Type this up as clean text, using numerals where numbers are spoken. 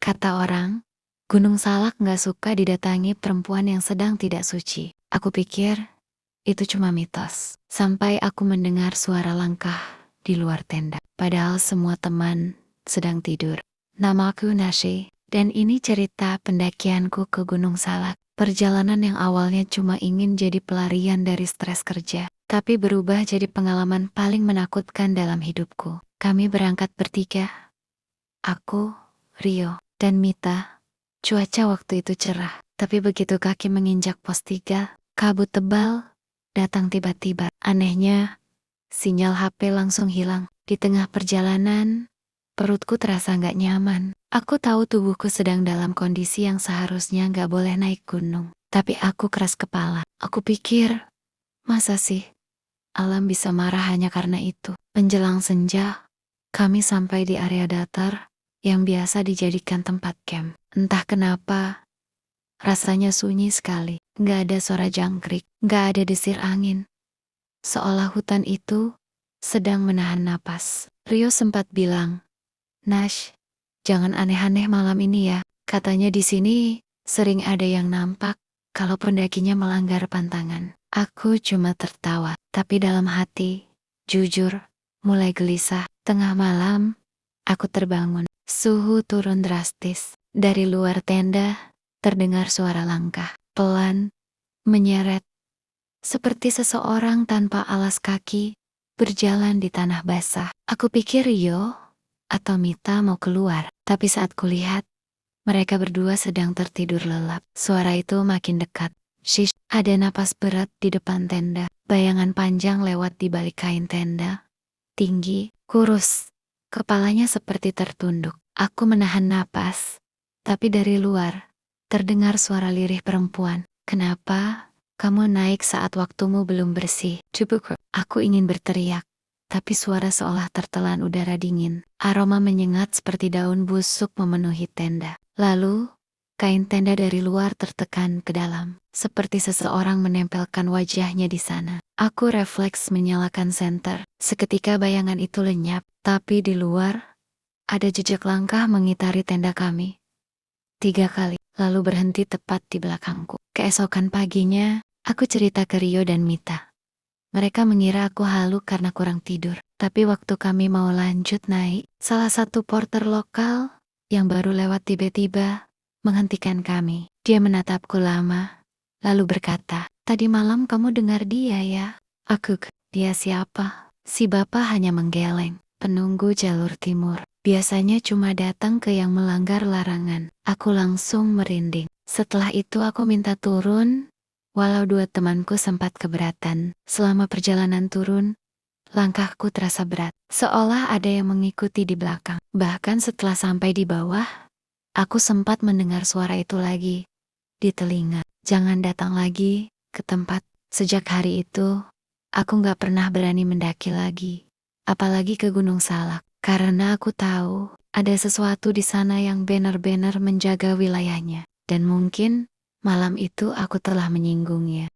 Kata orang, Gunung Salak gak suka didatangi perempuan yang sedang tidak suci. Aku pikir, itu cuma mitos. Sampai aku mendengar suara langkah di luar tenda. Padahal semua teman sedang tidur. Namaku Nashi, dan ini cerita pendakianku ke Gunung Salak. Perjalanan yang awalnya cuma ingin jadi pelarian dari stres kerja, tapi berubah jadi pengalaman paling menakutkan dalam hidupku. Kami berangkat bertiga. Aku, Rio, dan Mita. Cuaca waktu itu cerah, tapi begitu kaki menginjak pos 3, kabut tebal datang tiba-tiba. Anehnya, sinyal HP langsung hilang. Di tengah perjalanan, perutku terasa gak nyaman. Aku tahu tubuhku sedang dalam kondisi yang seharusnya gak boleh naik gunung. Tapi aku keras kepala. Aku pikir, masa sih alam bisa marah hanya karena itu? Menjelang senja, kami sampai di area datar yang biasa dijadikan tempat camp. Entah kenapa, rasanya sunyi sekali. Gak ada suara jangkrik, gak ada desir angin. Seolah hutan itu sedang menahan napas. Rio sempat bilang, "Nash, jangan aneh-aneh malam ini ya. Katanya di sini sering ada yang nampak kalau pendakinya melanggar pantangan." Aku cuma tertawa, tapi dalam hati, jujur, mulai gelisah. Tengah malam, aku terbangun. Suhu turun drastis. Dari luar tenda, terdengar suara langkah pelan, menyeret, seperti seseorang tanpa alas kaki berjalan di tanah basah. Aku pikir Rio atau Mita mau keluar, tapi saat kulihat, mereka berdua sedang tertidur lelap. Suara itu makin dekat. Shish, ada napas berat di depan tenda. Bayangan panjang lewat di balik kain tenda. Tinggi, kurus, kepalanya seperti tertunduk. Aku menahan napas, tapi dari luar terdengar suara lirih perempuan. "Kenapa kamu naik saat waktumu belum bersih?" Cukup. Aku ingin berteriak, tapi suara seolah tertelan udara dingin. Aroma menyengat seperti daun busuk memenuhi tenda. Lalu, kain tenda dari luar tertekan ke dalam, seperti seseorang menempelkan wajahnya di sana. Aku refleks menyalakan senter. Seketika bayangan itu lenyap, tapi di luar ada jejak langkah mengitari tenda kami 3 kali, lalu berhenti tepat di belakangku. Keesokan paginya, aku cerita ke Rio dan Mita. Mereka mengira aku halu karena kurang tidur. Tapi waktu kami mau lanjut naik, salah satu porter lokal yang baru lewat tiba-tiba menghentikan kami. Dia menatapku lama, lalu berkata, "Tadi malam kamu dengar dia ya?" Dia siapa? Si bapak hanya menggeleng. "Penunggu jalur timur. Biasanya cuma datang ke yang melanggar larangan." Aku langsung merinding. Setelah itu aku minta turun, walau 2 temanku sempat keberatan. Selama perjalanan turun, langkahku terasa berat, seolah ada yang mengikuti di belakang. Bahkan setelah sampai di bawah, aku sempat mendengar suara itu lagi di telinga. "Jangan datang lagi ke tempat." Sejak hari itu, aku gak pernah berani mendaki lagi, apalagi ke Gunung Salak. Karena aku tahu ada sesuatu di sana yang benar-benar menjaga wilayahnya. Dan mungkin malam itu aku telah menyinggungnya.